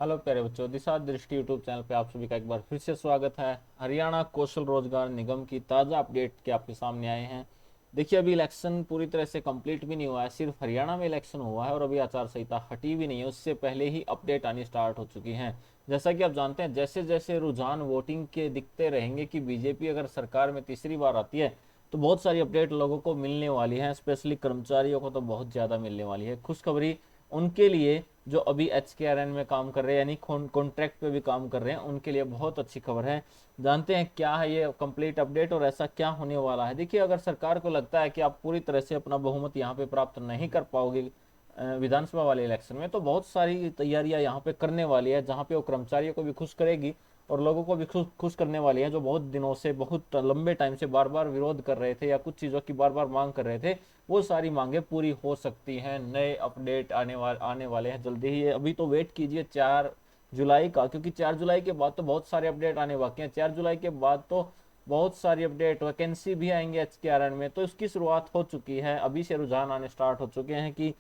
Hello प्यारे बच्चों, दिशा दृष्टि यूट्यूब चैनल पे आप सभी का एक बार फिर से स्वागत है। हरियाणा कौशल रोजगार निगम की ताज़ा अपडेट के आपके सामने आए हैं। देखिए, अभी इलेक्शन पूरी तरह से कंप्लीट भी नहीं हुआ है, सिर्फ हरियाणा में इलेक्शन हुआ है और अभी आचार संहिता हटी भी नहीं है, उससे पहले ही अपडेट आनी स्टार्ट हो चुकी हैं। जैसा कि आप जानते हैं, जैसे जैसे रुझान वोटिंग के दिखते रहेंगे कि बीजेपी अगर सरकार में तीसरी बार आती है तो बहुत सारी अपडेट लोगों को मिलने वाली है, स्पेशली कर्मचारियों को तो बहुत ज़्यादा मिलने वाली है। खुशखबरी उनके लिए जो अभी HKRN में काम कर रहे हैं, यानी कॉन्ट्रैक्ट पे भी काम कर रहे हैं, उनके लिए बहुत अच्छी खबर है। जानते हैं क्या है ये कंप्लीट अपडेट और ऐसा क्या होने वाला है। देखिए, अगर सरकार को लगता है कि आप पूरी तरह से अपना बहुमत यहाँ पे प्राप्त नहीं कर पाओगे विधानसभा वाले इलेक्शन में, तो बहुत सारी तैयारियां यहाँ पे करने वाली है, जहाँ पे वो कर्मचारियों को भी खुश करेगी और लोगों को भी खुश खुश करने वाली है, जो बहुत दिनों से, बहुत लंबे टाइम से बार बार विरोध कर रहे थे या कुछ चीज़ों की बार बार मांग कर रहे थे। वो सारी मांगे पूरी हो सकती हैं। नए अपडेट आने वाले हैं जल्दी ही। अभी तो वेट कीजिए 4 जुलाई का, क्योंकि 4 जुलाई के बाद तो बहुत सारे अपडेट आने बाकी हैं। 4 जुलाई के बाद तो बहुत सारी अपडेट, वैकेंसी भी आएंगे HKRN में, तो इसकी शुरुआत हो चुकी है। अभी से रुझान आने स्टार्ट हो चुके हैं कि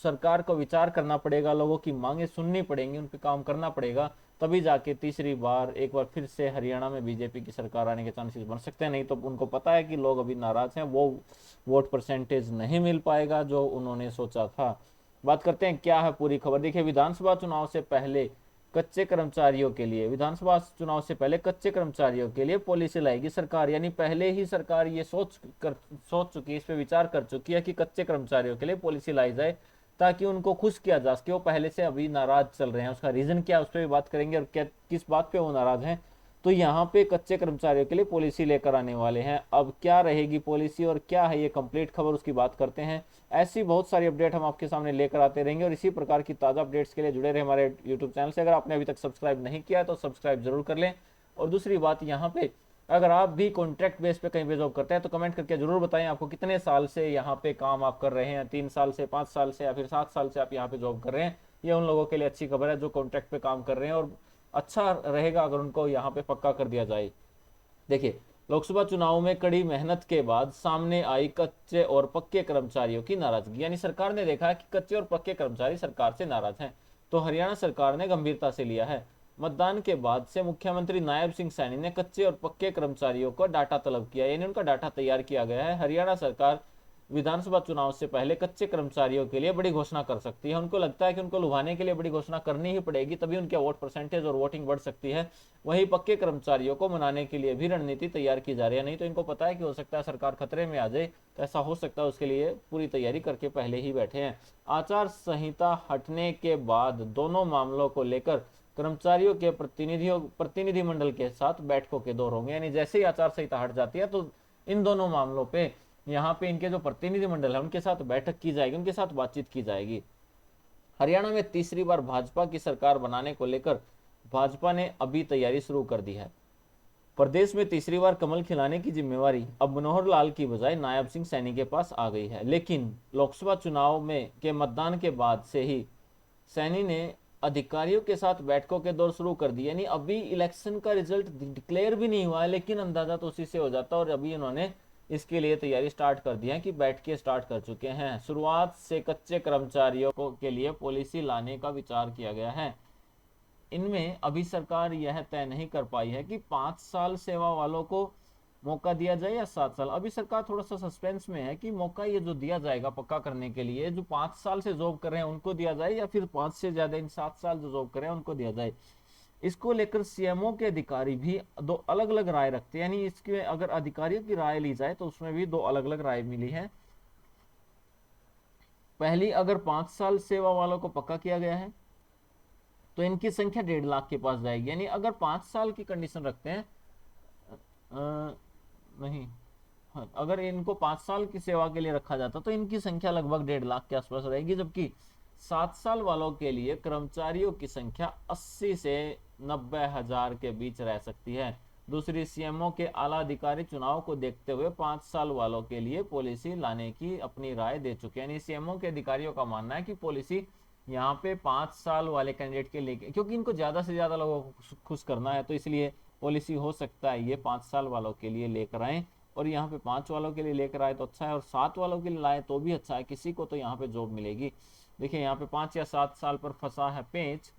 सरकार को विचार करना पड़ेगा, लोगों की मांगे सुननी पड़ेंगी, उन पर काम करना पड़ेगा, तभी जाके तीसरी बार एक बार फिर से हरियाणा में बीजेपी की सरकार आने के चांसेस बन सकते हैं। नहीं तो उनको पता है कि लोग अभी नाराज हैं, वो वोट परसेंटेज नहीं मिल पाएगा जो उन्होंने सोचा था। बात करते हैं क्या है पूरी खबर। देखिए, विधानसभा चुनाव से पहले कच्चे कर्मचारियों के लिए पॉलिसी लाएगी सरकार, यानी पहले ही सरकार ये सोच चुकी है, इस पे विचार कर चुकी है कि कच्चे कर्मचारियों के लिए पॉलिसी लाई जाए, ताकि उनको खुश किया जा सके। वो पहले से अभी नाराज चल रहे हैं, उसका रीजन क्या है उस पर भी बात करेंगे और क्या किस बात पे वो नाराज हैं। तो यहाँ पे कच्चे कर्मचारियों के लिए पॉलिसी लेकर आने वाले हैं। अब क्या रहेगी पॉलिसी और क्या है ये कंप्लीट खबर, उसकी बात करते हैं। ऐसी बहुत सारी अपडेट हम आपके सामने लेकर आते रहेंगे और इसी प्रकार की ताज़ा अपडेट्स के लिए जुड़े रहे हमारे यूट्यूब चैनल से। अगर आपने अभी तक सब्सक्राइब नहीं किया है तो सब्सक्राइब जरूर कर लें। और दूसरी बात, यहाँ पे अगर आप भी कॉन्ट्रैक्ट बेस पे कहीं पे जॉब करते हैं तो कमेंट करके जरूर बताएं आपको कितने साल से यहाँ पे काम आप कर रहे हैं, 3 साल से, 5 साल से या फिर 7 साल से आप यहाँ पे जॉब कर रहे हैं। ये उन लोगों के लिए अच्छी खबर है जो कॉन्ट्रैक्ट पे काम कर रहे हैं, और अच्छा रहेगा अगर उनको यहाँ पे पक्का कर दिया जाए। देखिए, लोकसभा चुनाव में कड़ी मेहनत के बाद सामने आई कच्चे और पक्के कर्मचारियों की नाराजगी, यानी सरकार ने देखा कि कच्चे और पक्के कर्मचारी सरकार से नाराज हैं, तो हरियाणा सरकार ने गंभीरता से लिया है। मतदान के बाद से मुख्यमंत्री नायब सिंह सैनी ने कच्चे और पक्के कर्मचारियों का डाटा तलब किया, यानी उनका डाटा तैयार किया गया है। हरियाणा सरकार विधानसभा चुनाव से पहले कच्चे कर्मचारियों के लिए बड़ी घोषणा कर सकती है। उनको लगता है कि उनको लुभाने के लिए बड़ी घोषणा करनी ही पड़ेगी, तभी उनके वोट परसेंटेज और वोटिंग बढ़ सकती है। वहीं पक्के कर्मचारियों को मनाने के लिए भी रणनीति तैयार की जा रही है। नहीं तो इनको पता है कि हो सकता है सरकार खतरे में आ जाए, तो ऐसा हो सकता है, उसके लिए पूरी तैयारी करके पहले ही बैठे हैं। आचार संहिता हटने के बाद दोनों मामलों को लेकर कर्मचारियों के प्रतिनिधिमंडल के साथ बैठकों के दौर होंगे, यानी जैसे ही आचार संहिता हट जाती है तो इन दोनों मामलों पे यहाँ पे इनके जो प्रतिनिधिमंडल है उनके साथ बैठक की जाएगी, उनके साथ बातचीत की जाएगी। हरियाणा में तीसरी बार भाजपा की सरकार बनाने को लेकर भाजपा ने अभी तैयारी शुरू कर दी है। प्रदेश में तीसरी बार कमल खिलाने की जिम्मेवारी अब मनोहर लाल की बजाय नायब सिंह सैनी के पास आ गई है। लेकिन लोकसभा चुनाव में के मतदान के बाद से ही सैनी ने अधिकारियों के साथ बैठकों के दौर शुरू कर दिए, यानी अभी इलेक्शन का रिजल्ट डिक्लेयर भी नहीं हुआ है, लेकिन अंदाजा तो उसी से हो जाता है। और अभी इन्होंने इसके लिए तैयारी स्टार्ट कर दी है कि बैठकें स्टार्ट कर चुके हैं। शुरुआत से कच्चे कर्मचारियों को के लिए पॉलिसी लाने का विचार किया गया है। इनमें अभी सरकार यह तय नहीं कर पाई है कि 5 साल सेवा वालों को मौका दिया जाए या 7 साल। अभी सरकार थोड़ा सा सस्पेंस में है कि मौका ये जो दिया जाएगा पक्का करने के लिए, जो 5 साल से जॉब कर रहे हैं उनको दिया जाए या फिर 5 से ज्यादा इन 7 साल जो जॉब कर रहे हैं उनको दिया जाए। इसको लेकर सीएमओ के अधिकारी भी दो अलग अलग राय रखते हैं, यानी इसके अगर अधिकारियों की राय ली जाए तो उसमें भी दो अलग अलग राय मिली है। पहली, अगर 5 साल सेवा वालों को पक्का किया गया है तो इनकी संख्या 1.5 लाख के पास जाएगी, यानी अगर 5 साल की कंडीशन रखते हैं, नहीं, हाँ, अगर इनको 5 साल की सेवा के लिए रखा जाता तो इनकी संख्या लगभग 1.5 लाख के आसपास रहेगी, जबकि 7 साल वालों के लिए कर्मचारियों की संख्या 80 से 90 हजार के बीच रह सकती है। दूसरी, सीएमओ के आला अधिकारी चुनाव को देखते हुए 5 साल वालों के लिए पॉलिसी लाने की अपनी राय दे चुके हैं, यानी सीएमओ के अधिकारियों का मानना है कि पॉलिसी यहाँ पे 5 साल वाले कैंडिडेट के लिए, क्योंकि इनको ज्यादा से ज्यादा लोगों को खुश करना है, तो इसलिए पॉलिसी हो सकता है ये 5 साल वालों के लिए लेकर आए। और यहाँ पे 5 वालों के लिए लेकर आए तो अच्छा है, और 7 वालों के लिए लाए तो भी अच्छा है, किसी को तो यहाँ पे जॉब मिलेगी। देखिए, यहाँ पे 5 या 7 साल पर फंसा है पेंच।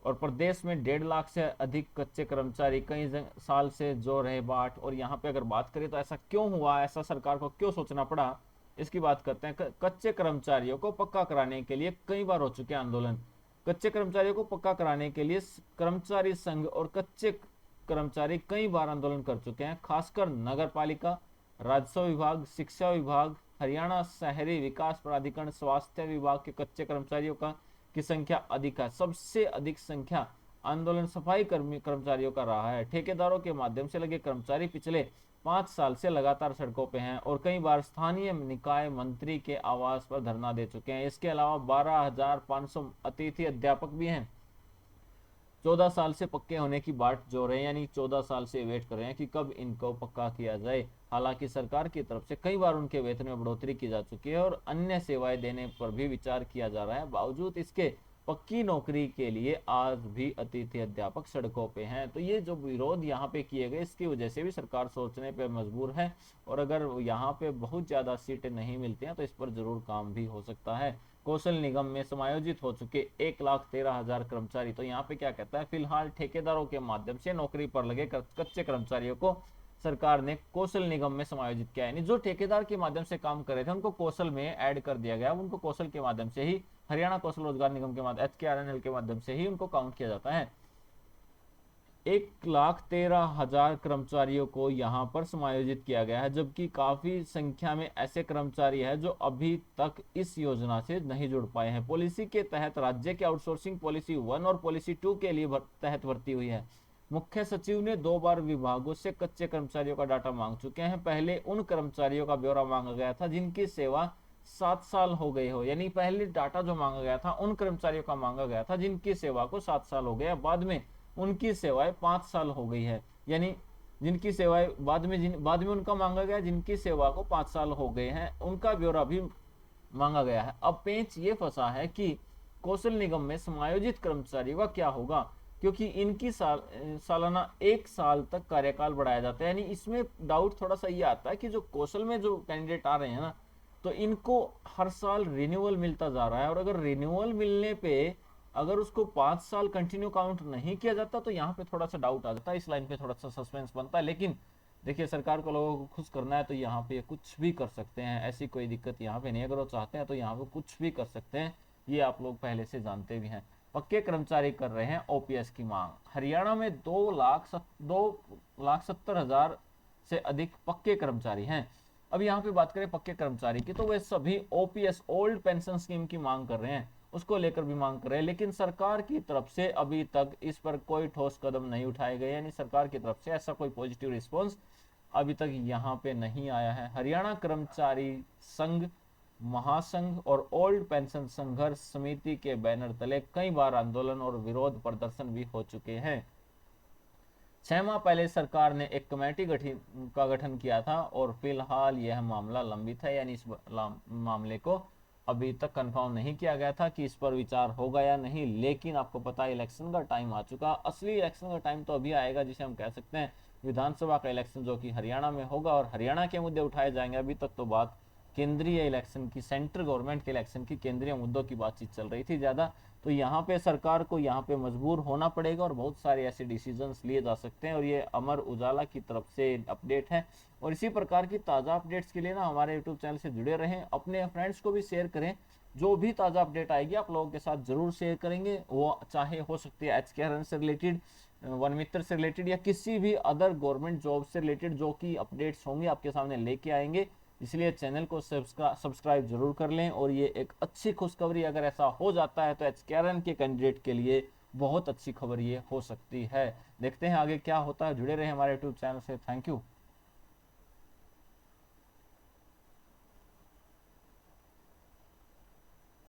और प्रदेश में 1.5 लाख से अधिक कच्चे कर्मचारी कई साल से जो रहे बाट। और यहाँ पे अगर बात करें तो ऐसा क्यों हुआ, ऐसा सरकार को क्यों सोचना पड़ा, इसकी बात करते हैं। कच्चे कर्मचारियों को पक्का कराने के लिए कई बार हो चुके आंदोलन। कच्चे कर्मचारियों को पक्का कराने के लिए कर्मचारी संघ और कच्चे कर्मचारी कई बार आंदोलन कर चुके हैं। खासकर नगर पालिका, राजस्व विभाग, शिक्षा विभाग, हरियाणा शहरी विकास प्राधिकरण, स्वास्थ्य विभाग के कच्चे कर्मचारियों की संख्या अधिक है। सबसे अधिक संख्या आंदोलन सफाई कर्मचारियों का रहा है। ठेकेदारों के माध्यम से लगे कर्मचारी पिछले 5 साल से लगातार सड़कों पे हैं और कई बार स्थानीय निकाय मंत्री के आवास पर धरना दे चुके हैं। इसके अलावा 12,500 अतिथि अध्यापक भी हैं। 14 साल से पक्के होने की बाट जो रहे हैं, यानी 14 साल से वेट कर रहे हैं कि कब इनको पक्का किया जाए। हालांकि सरकार की तरफ से कई बार उनके वेतन में बढ़ोतरी की जा चुकी है और अन्य सेवाएं देने पर भी विचार किया जा रहा है। बावजूद इसके पक्की नौकरी के लिए आज भी अतिथि अध्यापक सड़कों पे हैं। तो ये जो विरोध यहाँ पे किए गए, इसकी वजह से भी सरकार सोचने पे मजबूर है। और अगर यहाँ पे बहुत ज्यादा सीटें नहीं मिलती हैं तो इस पर जरूर काम भी हो सकता है। कौशल निगम में समायोजित हो चुके 1,13,000 कर्मचारी, तो यहाँ पे क्या कहता है, फिलहाल ठेकेदारों के माध्यम से नौकरी पर लगे कच्चे कर्मचारियों को सरकार ने कौशल निगम में समायोजित किया। यानी जो ठेकेदार के माध्यम से काम कर रहे थे उनको कौशल में ऐड कर दिया गया। उनको कौशल के माध्यम से ही, हरियाणा कौशल रोजगार निगम के माध्यम HKRNL के माध्यम से ही उनको काउंट किया जाता है। 1,13,000 कर्मचारियों को यहाँ पर समायोजित किया गया है, जबकि काफी संख्या में ऐसे कर्मचारी हैं जो अभी तक इस योजना से नहीं जुड़ पाए हैं। पॉलिसी के तहत राज्य के आउटसोर्सिंग पॉलिसी 1 और पॉलिसी 2 के लिए तहत भर्ती हुई है। मुख्य सचिव ने 2 बार विभागों से कच्चे कर्मचारियों का डाटा मांग चुके हैं। पहले उन कर्मचारियों का ब्यौरा मांगा गया था जिनकी सेवा 7 साल हो गई हो। यानी पहले डाटा जो मांगा गया था उन कर्मचारियों का मांगा गया था जिनकी सेवा को 7 साल हो गया, बाद में उनकी सेवाएं 5 साल हो गई है। यानी जिनकी सेवाएं बाद में उनका मांगा गया, जिनकी सेवा को 5 साल हो गए हैं, उनका ब्यौरा भी मांगा गया है। अब पेंच ये फंसा है कि कौशल निगम में समायोजित कर्मचारियों का क्या होगा, क्योंकि इनकी सालाना 1 साल तक कार्यकाल बढ़ाया जाता है। यानी इसमें डाउट थोड़ा सा ये आता है कि जो कौशल में जो कैंडिडेट आ रहे हैं ना, तो इनको हर साल रिन्यूअल मिलता जा रहा है। और अगर रिन्यूअल मिलने पे अगर उसको 5 साल कंटिन्यू काउंट नहीं किया जाता तो यहाँ पे थोड़ा सा डाउट आ जाता है, इस लाइन पे थोड़ा सा सस्पेंस बनता है। लेकिन देखिए, सरकार को लोगों को खुश करना है तो यहाँ पे कुछ भी कर सकते हैं, ऐसी कोई दिक्कत यहाँ पे नहीं। अगर वो चाहते हैं तो यहाँ पे कुछ भी कर सकते हैं, ये आप लोग पहले से जानते भी हैं। पक्के कर्मचारी कर रहे हैं OPS की मांग। हरियाणा में 2,70,000 से अधिक पक्के कर्मचारी हैं। अब यहाँ पे बात करें पक्के कर्मचारी की, तो वे सभी OPS ओल्ड पेंशन स्कीम की मांग कर रहे हैं, उसको लेकर भी मांग कर रहे हैं। लेकिन सरकार की तरफ से अभी तक इस पर कोई ठोस कदम नहीं उठाए गए। यानी सरकार की तरफ से ऐसा कोई पॉजिटिव रिस्पॉन्स अभी तक यहाँ पे नहीं आया है। हरियाणा कर्मचारी संघ महासंघ और ओल्ड पेंशन संघर्ष समिति के बैनर तले कई बार आंदोलन और विरोध प्रदर्शन भी हो चुके हैं। 6 माह पहले सरकार ने एक कमेटी का गठन किया था और फिलहाल यह मामला लंबित है। यानी इस मामले को अभी तक कंफर्म नहीं किया गया था कि इस पर विचार होगा या नहीं। लेकिन आपको पता है इलेक्शन का टाइम आ चुका। असली इलेक्शन का टाइम तो अभी आएगा, जिसे हम कह सकते हैं विधानसभा का इलेक्शन, जो कि हरियाणा में होगा और हरियाणा के मुद्दे उठाए जाएंगे। अभी तक तो बात केंद्रीय इलेक्शन की, सेंट्रल गवर्नमेंट के इलेक्शन की, केंद्रीय मुद्दों की बातचीत चल रही थी ज्यादा। तो यहाँ पे सरकार को यहाँ पे मजबूर होना पड़ेगा और बहुत सारे ऐसे डिसीजंस लिए जा सकते हैं। और ये अमर उजाला की तरफ से अपडेट है। और इसी प्रकार की ताज़ा अपडेट्स के लिए ना हमारे यूट्यूब चैनल से जुड़े रहें, अपने फ्रेंड्स को भी शेयर करें। जो भी ताज़ा अपडेट आएगी आप लोगों के साथ जरूर शेयर करेंगे। वो चाहे हो सकती है HKRN से रिलेटेड, वन मित्र से रिलेटेड, या किसी भी अदर गवर्नमेंट जॉब से रिलेटेड जो कि अपडेट्स होंगे आपके सामने लेके आएंगे। इसलिए चैनल को सब्सक्राइब जरूर कर लें। और ये एक अच्छी खुशखबरी, अगर ऐसा हो जाता है तो HKRN के कैंडिडेट के लिए बहुत अच्छी खबर ये हो सकती है। देखते हैं आगे क्या होता है। जुड़े रहे हमारे यूट्यूब चैनल से। Thank you.